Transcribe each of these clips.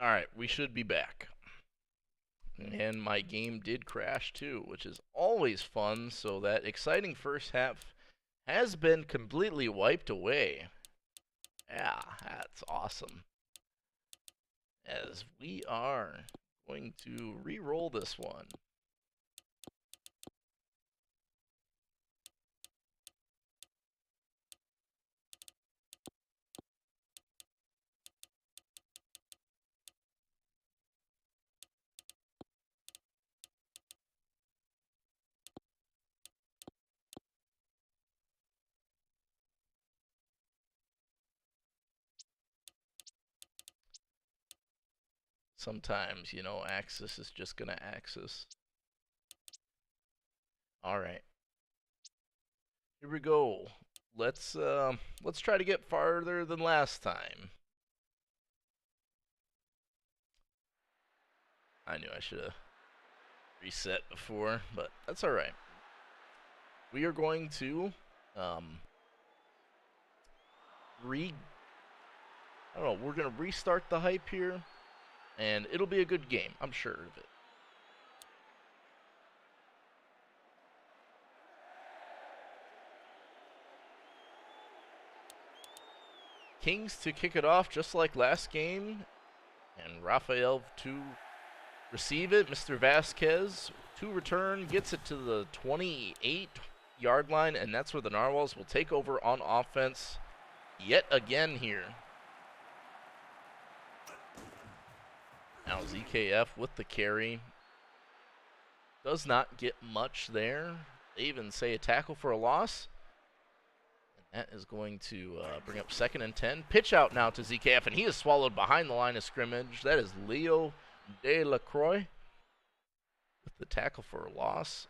Alright, we should be back. And my game did crash too, which is always fun, so that exciting first half has been completely wiped away. Yeah, that's awesome. As we are going to re-roll this one. Sometimes, you know, Axis is just gonna Axis. Alright. Here we go. Let's try to get farther than last time. I knew I should have reset before, but that's alright. We are going to I don't know, we're gonna restart the hype here, and it'll be a good game, I'm sure of it. Kings to kick it off just like last game, and Rafael to receive it. Mr. Vasquez to return, gets it to the 28-yard line, and that's where the Narwhals will take over on offense yet again here. Now ZKF with the carry. Does not get much there. They even say a tackle for a loss. That is going to bring up 2nd and 10. Pitch out now to ZKF, and he is swallowed behind the line of scrimmage. That is Leo Delacroix with the tackle for a loss.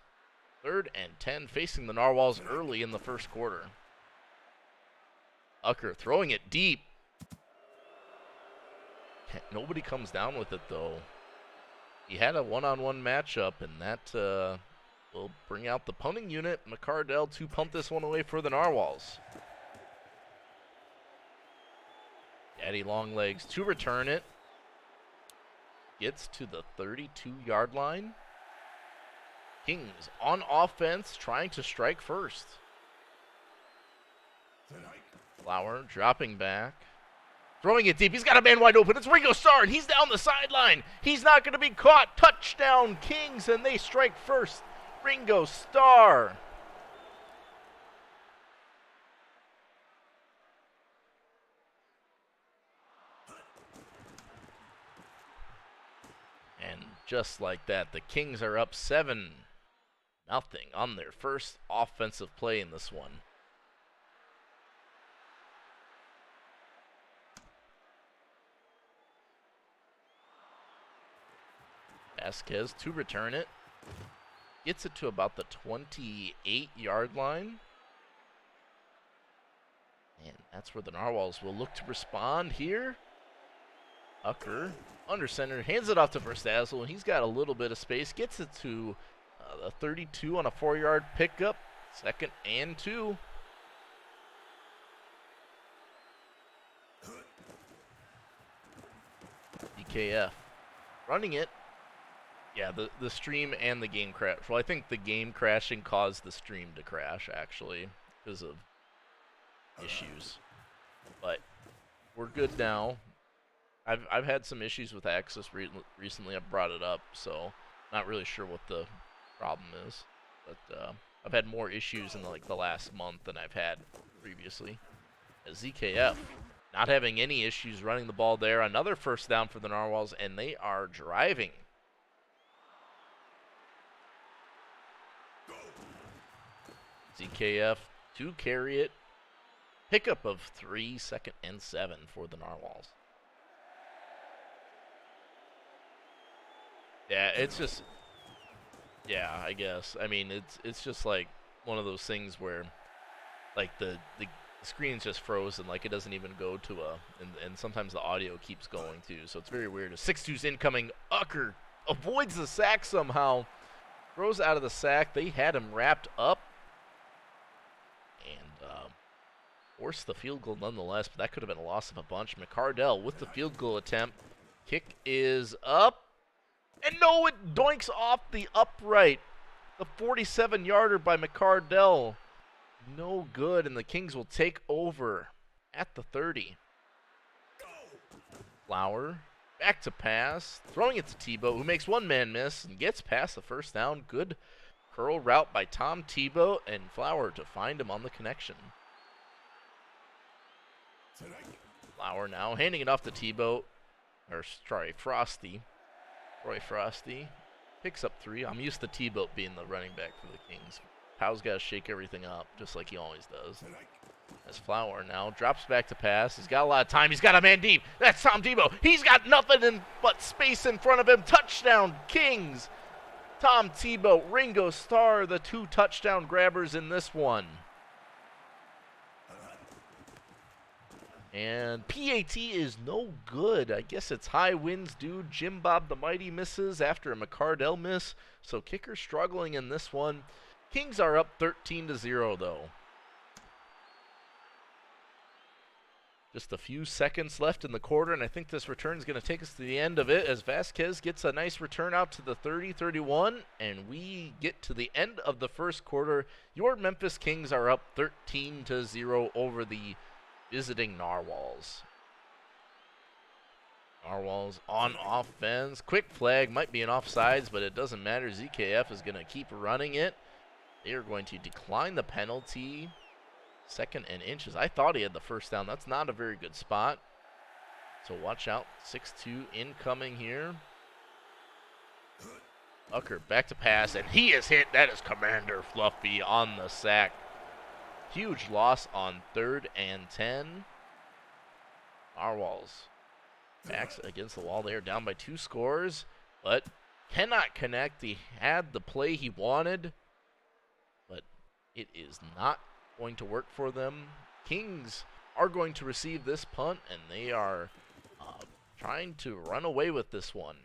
3rd and 10, facing the Narwhals early in the first quarter. Ucker throwing it deep. Nobody comes down with it, though. He had a one-on-one matchup, and that will bring out the punting unit. McCardell to punt this one away for the Narwhals. Daddy Longlegs to return it. Gets to the 32-yard line. Kings on offense, trying to strike first. Flower dropping back. Throwing it deep. He's got a man wide open. It's Ringo Starr, and he's down the sideline. He's not going to be caught. Touchdown, Kings, and they strike first. Ringo Starr. And just like that, the Kings are up 7-0 on their first offensive play in this one. Vasquez to return it. Gets it to about the 28-yard line. And that's where the Narwhals will look to respond here. Ucker, under center, hands it off to Verstazel, and he's got a little bit of space. Gets it to the 32 on a 4-yard pickup. 2nd and 2. DKF running it. Yeah, the stream and the game crash. Well, I think the game crashing caused the stream to crash, actually, because of issues. But we're good now. I've had some issues with Access recently. I've brought it up, so not really sure what the problem is. But I've had more issues in the last month than I've had previously. As ZKF not having any issues running the ball there. Another first down for the Narwhals, and they are driving. ZKF to carry it. Pickup of 3, 2nd and 7 for the Narwhals. Yeah, it's just, yeah, I guess. I mean, it's just like one of those things where, like, the screen's just frozen, like it doesn't even go to and sometimes the audio keeps going too, so it's very weird. A 6-2's incoming. Ucker avoids the sack somehow. Throws out of the sack. They had him wrapped up. And forced the field goal nonetheless, but that could have been a loss of a bunch. McCardell with the field goal attempt. Kick is up. And no, it doinks off the upright. The 47-yarder by McCardell. No good, and the Kings will take over at the 30. Flower, back to pass, throwing it to Tebow, who makes one man miss and gets past the first down. Good curl route by Tom Tebow, and Flower to find him on the connection. Flower now handing it off to Tebow, or sorry, Frosty. Roy Frosty picks up 3. I'm used to Tebow being the running back for the Kings. Powell's got to shake everything up, just like he always does. As Flower now drops back to pass. He's got a lot of time. He's got a man deep. That's Tom Tebow. He's got nothing but space in front of him. Touchdown, Kings. Tom Tebow, Ringo Starr, the 2 touchdown grabbers in this one. And PAT is no good. I guess it's high winds, dude. Jim Bob the Mighty misses after a McCardell miss. So kicker struggling in this one. Kings are up 13-0 though. Just a few seconds left in the quarter, and I think this return is going to take us to the end of it as Vasquez gets a nice return out to the 30-31, and we get to the end of the first quarter. Your Memphis Kings are up 13-0 over the visiting Narwhals. Narwhals on offense. Quick flag, might be an offsides, but it doesn't matter. ZKF is going to keep running it. They are going to decline the penalty. 2nd and inches. I thought he had the first down. That's not a very good spot. So watch out. 6-2 incoming here. Tucker back to pass, and he is hit. That is Commander Fluffy on the sack. Huge loss on 3rd and 10. Narwhals backs against the wall. They are down by 2 scores, but cannot connect. He had the play he wanted, but it is not going to work for them. Kings are going to receive this punt, and they are trying to run away with this one.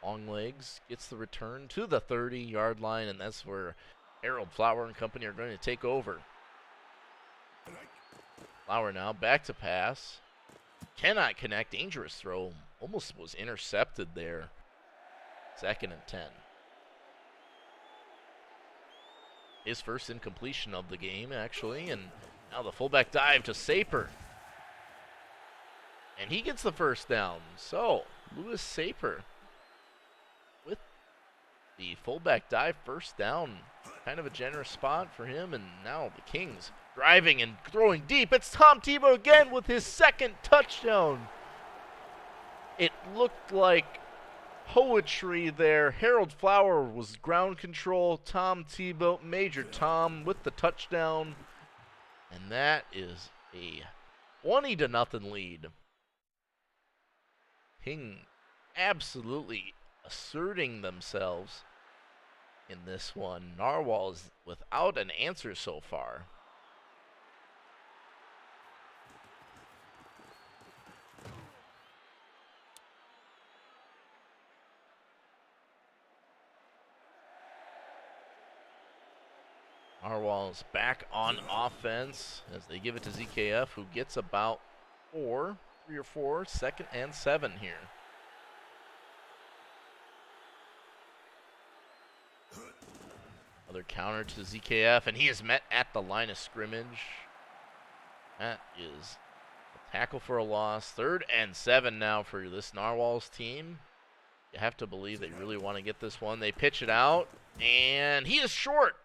Long legs gets the return to the 30-yard line, and that's where Harold Flower and company are going to take over. Flower now back to pass. Cannot connect. Dangerous throw. Almost was intercepted there. 2nd and 10. His first incompletion of the game, actually, and now the fullback dive to Saper. And he gets the first down. So, Lewis Saper with the fullback dive, first down. Kind of a generous spot for him, and now the Kings driving and throwing deep. It's Tom Tebow again with his 2nd touchdown. It looked like poetry there. Harold Flower was ground control. Tom Tebow, Major Tom with the touchdown. And that is a 20-0 lead. King absolutely asserting themselves in this one. Narwhals without an answer so far. Narwhals back on offense as they give it to ZKF, who gets about 3 or 4, 2nd and 7 here. Another counter to ZKF, and he is met at the line of scrimmage. That is a tackle for a loss. 3rd and 7 now for this Narwhals team. You have to believe they really want to get this one. They pitch it out, and he is short.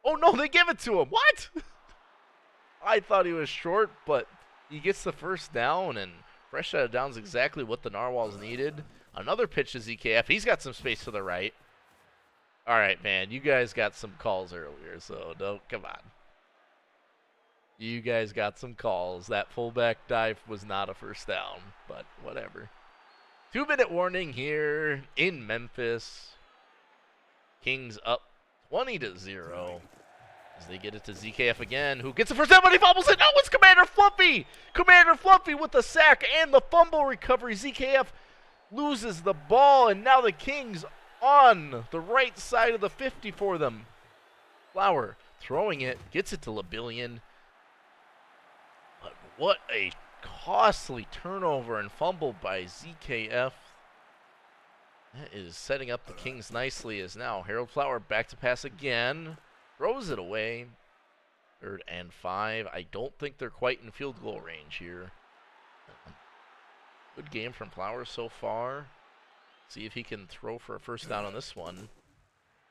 Oh, no, they give it to him. What? I thought he was short, but he gets the first down, and fresh out of downs exactly what the Narwhals needed. Another pitch to ZKF. He's got some space to the right. All right, man, you guys got some calls earlier, so come on. You guys got some calls. That fullback dive was not a first down, but whatever. 2-minute warning here in Memphis. Kings up 20-0 as they get it to ZKF again, who gets the first down, but he fumbles it. Oh, it's Commander Fluffy! Commander Fluffy with the sack and the fumble recovery. ZKF loses the ball, and now the Kings on the right side of the 50 for them. Flower throwing it, gets it to Labillion, but What a costly turnover and fumble by ZKF. That is setting up the Kings nicely as now Harold Flower back to pass again. Throws it away. 3rd and 5. I don't think they're quite in field goal range here. Good game from Flower so far. See if he can throw for a first down on this one.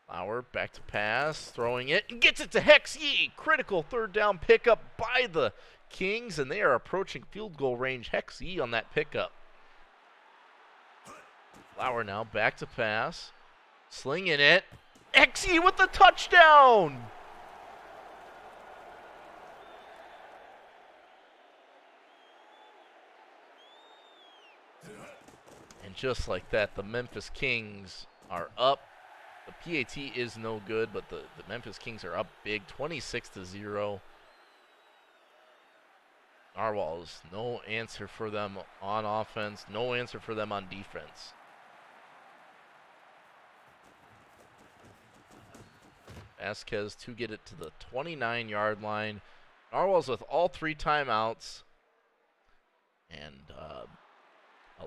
Flower back to pass, throwing it, and gets it to Hexy. Critical 3rd down pickup by the Kings, and they are approaching field goal range. Hexy on that pickup. Flower now back to pass, slinging it. Hexy with the touchdown. And just like that, the Memphis Kings are up. The PAT is no good, but the Memphis Kings are up big, 26-0. Narwhals, no answer for them on offense, no answer for them on defense. Vasquez to get it to the 29-yard line. Narwhals with all 3 timeouts. And a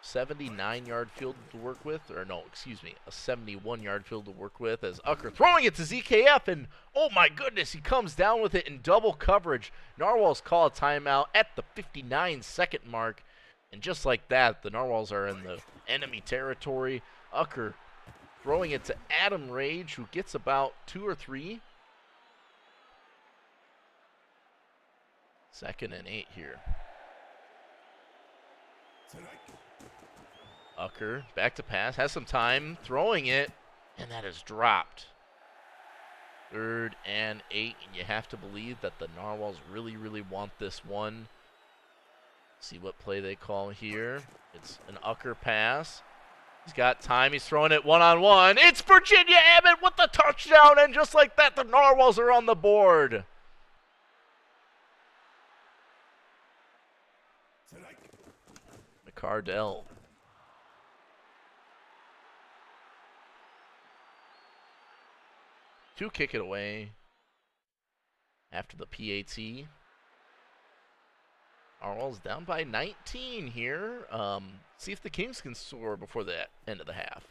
79-yard field to work with, or no, excuse me, a 71-yard field to work with as Ucker throwing it to ZKF, and oh my goodness, he comes down with it in double coverage. Narwhals call a timeout at the 59-second mark, and just like that, the Narwhals are in the enemy territory. Ucker throwing it to Adam Rage, who gets about 2 or 3. 2nd and 8 here. Ucker back to pass, has some time, throwing it, and that is dropped. 3rd and 8, and you have to believe that the Narwhals really, really want this one. See what play they call here. It's an Ucker pass. He's got time, he's throwing it one-on-one. It's Virginia Abbott with the touchdown, and just like that, the Narwhals are on the board. McCardell. To kick it away after the PAT. Narwhals down by 19 here. See if the Kings can score before the end of the half.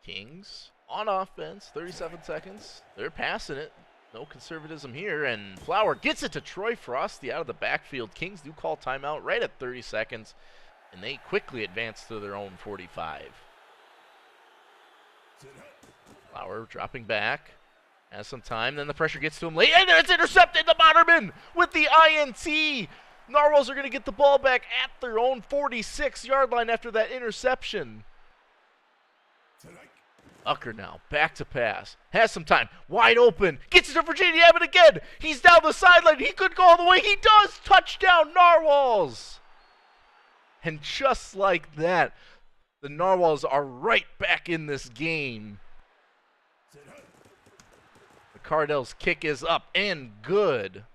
Kings on offense, 37 seconds. They're passing it. No conservatism here, and Flower gets it to Troy Frosty out of the backfield. Kings do call timeout right at 30 seconds, and they quickly advance to their own 45. Flower dropping back, has some time, then the pressure gets to him late, and it's intercepted. The Bonnerman with the INT. Narwhals are going to get the ball back at their own 46-yard line after that interception. Ucker now, back to pass, has some time, wide open, gets it to Virginia Abbott again. He's down the sideline, he could go all the way, he does, touchdown Narwhals. And just like that, the Narwhals are right back in this game. McCardell's kick is up and good.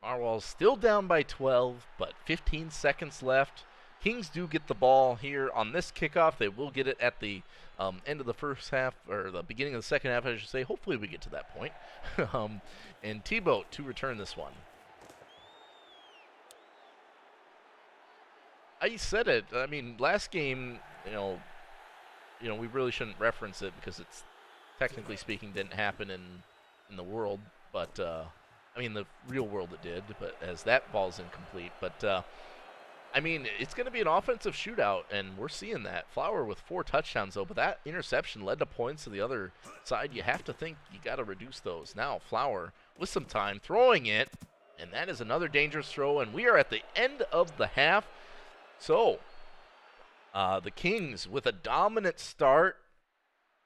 Narwhals still down by 12, but 15 seconds left. Kings do get the ball here on this kickoff. They will get it at the end of the first half, or the beginning of the second half, I should say. Hopefully we get to that point. And T-Boat to return this one. I said it. I mean, last game, you know, we really shouldn't reference it because it's, technically speaking, didn't happen in the world. But, I mean, the real world it did, but as that ball's incomplete. But, I mean, it's going to be an offensive shootout, and we're seeing that. Flower with 4 touchdowns, though, but that interception led to points to the other side. You have to think you got to reduce those. Now, Flower with some time, throwing it, and that is another dangerous throw, and we are at the end of the half. So, the Kings with a dominant start.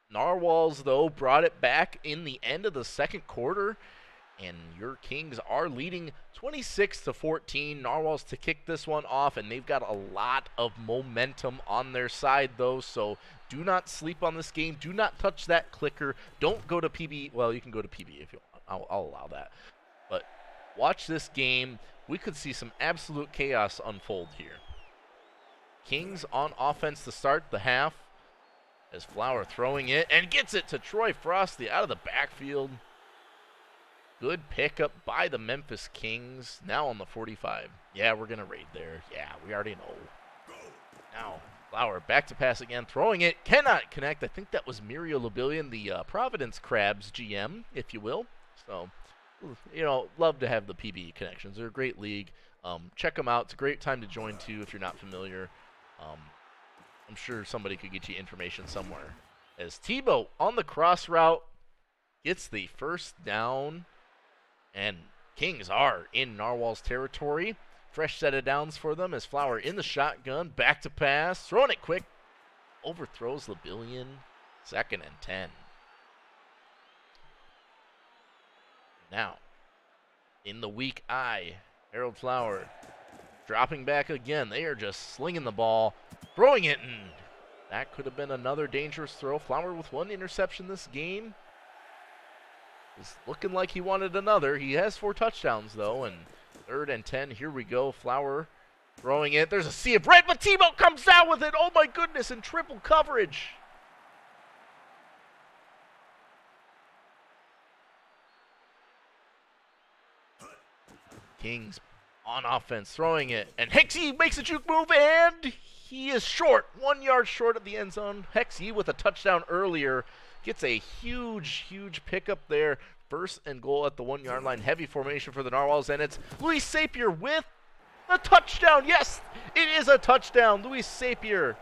Narwhals, though, brought it back in the end of the second quarter. And your Kings are leading 26-14. Narwhals to kick this one off, and they've got a lot of momentum on their side, though. So do not sleep on this game. Do not touch that clicker. Don't go to PB. Well, you can go to PB if you want. I'll allow that. But watch this game. We could see some absolute chaos unfold here. Kings on offense to start the half. As Flower throwing it and gets it to Troy Frosty out of the backfield. Good pickup by the Memphis Kings. Now on the 45. Yeah, we're going to raid there. Yeah, we already know. Now, Flower back to pass again. Throwing it. Cannot connect. I think that was Muriel Labillion, the Providence Crabs GM, if you will. So, you know, love to have the PB connections. They're a great league. Check them out. It's a great time to join, too, if you're not familiar. I'm sure somebody could get you information somewhere. As Tebow on the cross route gets the first down. And Kings are in Narwhal's territory. Fresh set of downs for them as Flower in the shotgun. Back to pass. Throwing it quick. Overthrows Labillion. 2nd and 10. Now, in the weak eye, Harold Flower dropping back again. They are just slinging the ball. Throwing it, and that could have been another dangerous throw. Flower with 1 interception this game. Is looking like he wanted another. He has 4 touchdowns, though, and 3rd and 10. Here we go. Flower throwing it. There's a sea of red, but Tebow comes down with it. Oh, my goodness, in triple coverage. Kings on offense, throwing it, and Hexie makes a juke move, and he is short, 1 yard short of the end zone. Hexie with a touchdown earlier gets a huge, huge pickup there. 1st and goal at the 1 yard line. Heavy formation for the Narwhals, and it's Luis Sapir with a touchdown. Yes, it is a touchdown. Luis Sapir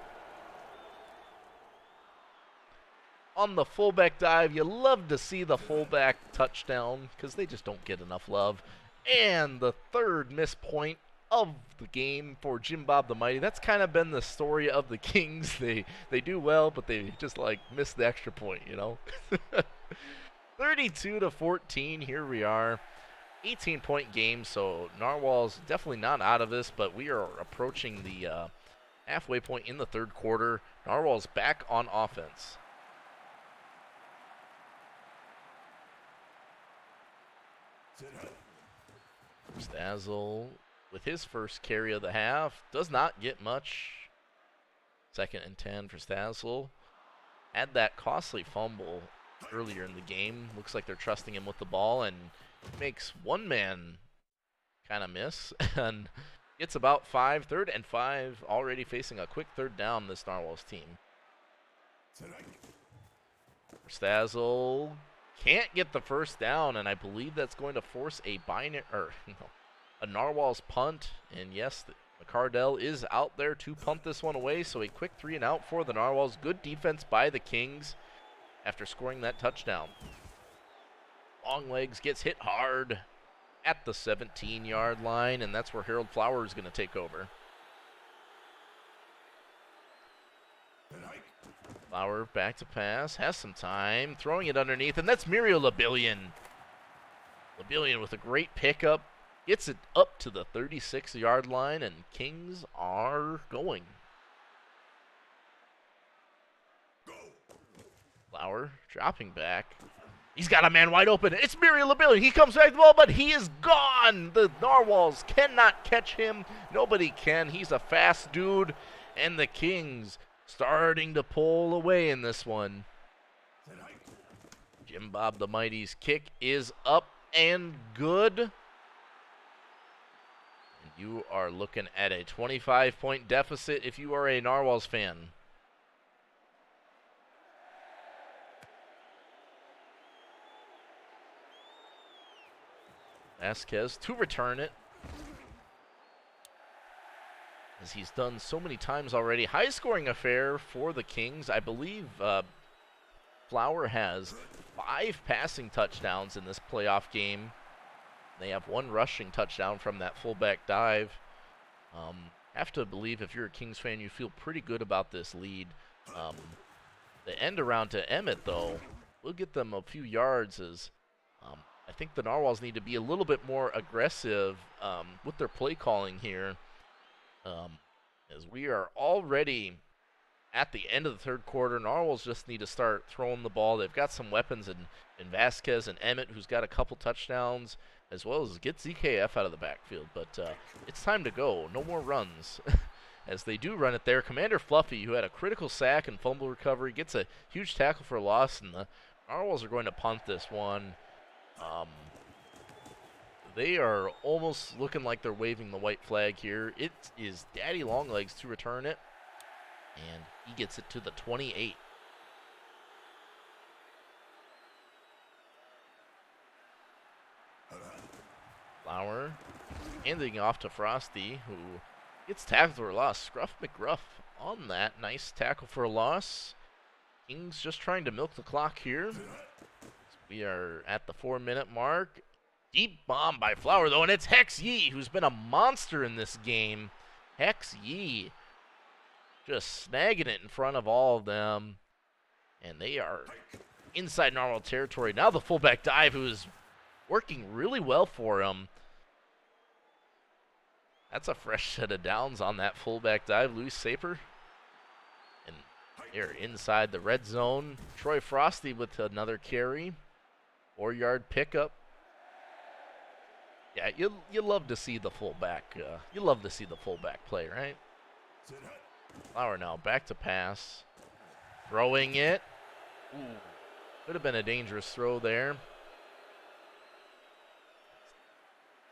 on the fullback dive. You love to see the fullback touchdown because they just don't get enough love. And the 3rd missed point of the game for Jim Bob the Mighty. That's kind of been the story of the Kings. They do well, but they just like miss the extra point, you know. 32-14. Here we are. 18-point game, so Narwhal's definitely not out of this, but we are approaching the halfway point in the 3rd quarter. Narwhal's back on offense. Stazzle with his first carry of the half. Does not get much. 2nd and 10 for Stazzle. Had that costly fumble earlier in the game. Looks like they're trusting him with the ball, and makes one man kind of miss. And gets about 5. 3rd and 5. Already facing a quick 3rd down, this Narwhals team. Stazzle can't get the first down, and I believe that's going to force a a Narwhals punt. And yes, McCardell is out there to punt this one away, so a quick 3 and out for the Narwhals. Good defense by the Kings after scoring that touchdown. Long legs gets hit hard at the 17-yard line, and that's where Harold Flower is going to take over. Flower back to pass, has some time, throwing it underneath, and that's Muriel Labillion. Labillion with a great pickup, gets it up to the 36-yard line, and Kings are going. Flower dropping back. He's got a man wide open. It's Muriel Labillion. He comes back to the ball, but he is gone. The Narwhals cannot catch him. Nobody can. He's a fast dude, and the Kings starting to pull away in this one. Jim Bob the Mighty's kick is up and good. And you are looking at a 25-point deficit if you are a Narwhals fan. Vasquez to return it, as he's done so many times already. High-scoring affair for the Kings. I believe Flower has 5 passing touchdowns in this playoff game. They have 1 rushing touchdown from that fullback dive. Have to believe if you're a Kings fan, you feel pretty good about this lead. The end around to Emmett, though, will get them a few yards as I think the Narwhals need to be a little bit more aggressive with their play calling here. As we are already at the end of the 3rd quarter. Narwhals just need to start throwing the ball. They've got some weapons in Vasquez and Emmett, who's got a couple touchdowns, as well as get ZKF out of the backfield. But it's time to go. No more runs. as they do run it there. Commander Fluffy, who had a critical sack and fumble recovery, gets a huge tackle for a loss, and the Narwhals are going to punt this one. They are almost looking like they're waving the white flag here. It is Daddy Longlegs to return it, and he gets it to the 28. Flower handing off to Frosty, who gets tackled for a loss. Scruff McGruff on that. Nice tackle for a loss. Kings just trying to milk the clock here. We are at the 4-minute mark. Deep bomb by Flower, though, and it's Hex Yee, who's been a monster in this game. Hex Yee just snagging it in front of all of them. And they are inside Narwhal territory. Now the fullback dive, who is working really well for him. That's a fresh set of downs on that fullback dive, Louis Saper. And they're inside the red zone. Troy Frosty with another carry. 4-yard pickup. Yeah, you love to see the fullback. You love to see the fullback play, right? Flower now back to pass. Throwing it. Ooh, could have been a dangerous throw there.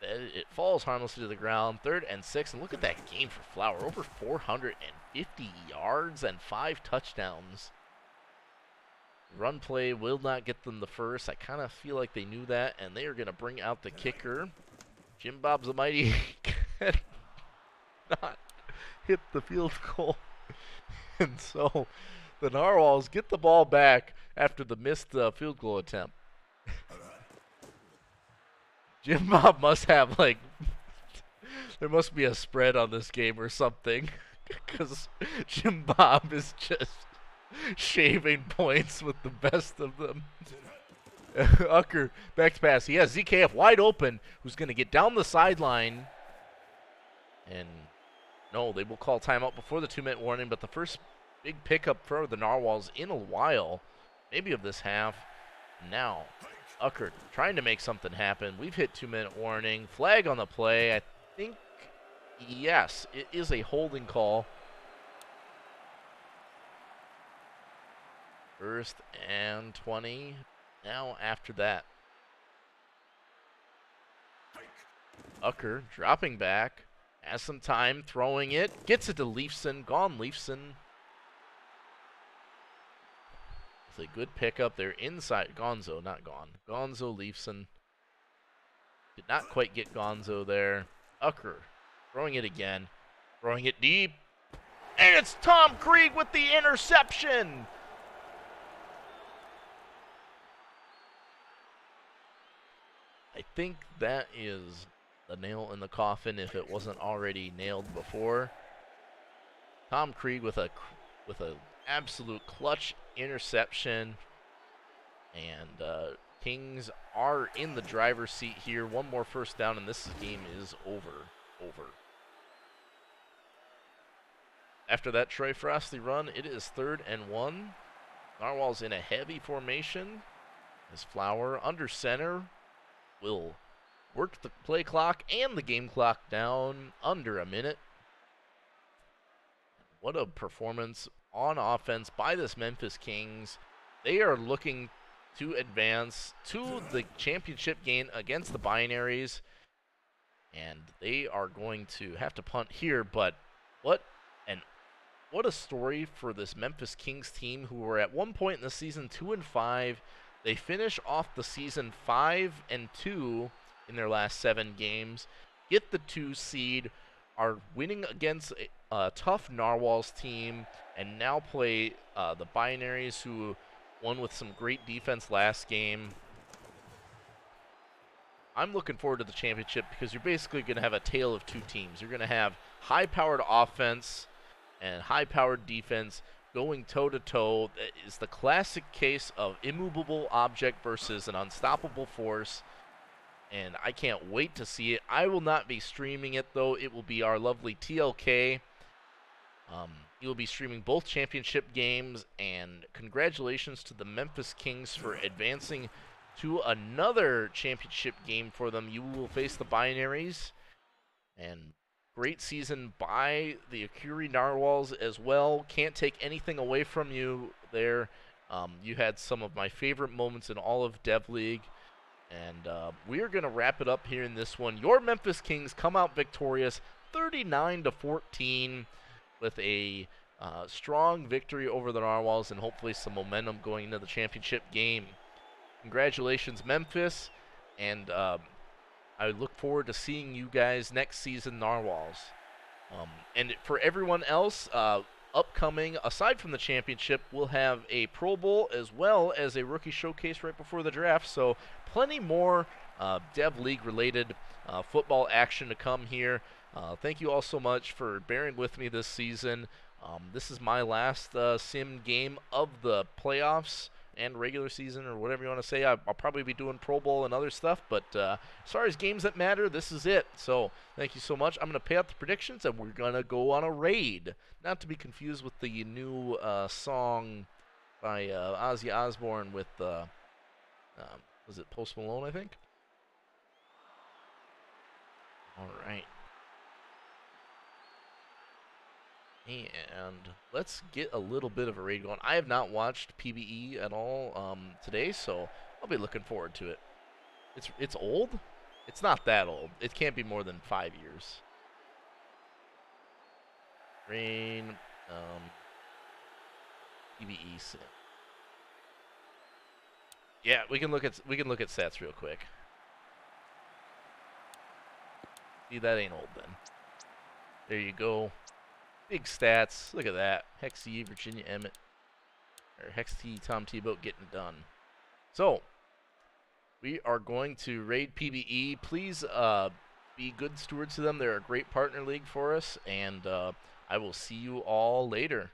It falls harmlessly to the ground. 3rd and 6. And look at that game for Flower. Over 450 yards and 5 touchdowns. Run play will not get them the first. I kind of feel like they knew that. And they are going to bring out the kicker. Jim Bob Almighty cannot hit the field goal. And so the Narwhals get the ball back after the missed field goal attempt. Jim Bob must have, like, there must be a spread on this game or something. Because Jim Bob is just shaving points with the best of them. Ucker back to pass. He has ZKF wide open, who's going to get down the sideline. And no, they will call timeout before the 2-minute warning, but the first big pickup for the Narwhals in a while, maybe of this half. Now, Ucker trying to make something happen. We've hit 2-minute warning. Flag on the play. I think, yes, it is a holding call. 1st and 20. Now after that. Ucker dropping back. Has some time, throwing it. Gets it to Leifson. Gone Leifson. It's a good pickup. They're inside. Gonzo, not gone. Gonzo Leifson. Did not quite get Gonzo there. Ucker throwing it again. Throwing it deep. And it's Tom Krieg with the interception. I think that is the nail in the coffin if it wasn't already nailed before. Tom Krieg with a absolute clutch interception, and Kings are in the driver's seat here. One more first down, and this game is over. After that Troy Frosty run, it is 3rd and 1. Narwhal's in a heavy formation. As Flower under center will work the play clock and the game clock down under a minute. What a performance on offense by this Memphis Kings. They are looking to advance to the championship game against the Binaries, and they are going to have to punt here, but what a story for this Memphis Kings team, who were at one point in the season 2-5. They finish off the season 5-2 in their last 7 games, get the 2 seed, are winning against a tough Narwhals team, and now play the Binaries, who won with some great defense last game. I'm looking forward to the championship because you're basically going to have a tale of 2 teams. You're going to have high-powered offense and high-powered defense going toe-to-toe. That is the classic case of immovable object versus an unstoppable force, and I can't wait to see it. I will not be streaming it, though. It will be our lovely TLK. He will be streaming both championship games, and congratulations to the Memphis Kings for advancing to another championship game for them. You will face the Binaries, and Great season by the Akuri Narwhals as well. Can't take anything away from you there. You had some of my favorite moments in all of Dev League. And we are going to wrap it up here in this one. Your Memphis Kings come out victorious 39-14 with a strong victory over the Narwhals and hopefully some momentum going into the championship game. Congratulations, Memphis. And I look forward to seeing you guys next season, Narwhals. And for everyone else, upcoming, aside from the championship, we'll have a Pro Bowl as well as a rookie showcase right before the draft. So plenty more Dev League related football action to come here. Thank you all so much for bearing with me this season. This is my last sim game of the playoffs and regular season, or whatever you want to say. I'll probably be doing Pro Bowl and other stuff, but as far as games that matter, this is it. So thank you so much. I'm going to pay out the predictions, and we're going to go on a raid. Not to be confused with the new song by Ozzy Osbourne with, was it Post Malone, I think? All right. And let's get a little bit of a raid going. I have not watched PBE at all today, so I'll be looking forward to it. It's old? It's not that old. It can't be more than 5 years. Rain, PBE sim. Yeah, we can look at stats real quick. See, that ain't old then. There you go. Big stats. Look at that. Hexy, Virginia Emmett. Or Hexy, Tom Tebow getting it done. So, we are going to raid PBE. Please be good stewards to them. They're a great partner league for us. And I will see you all later.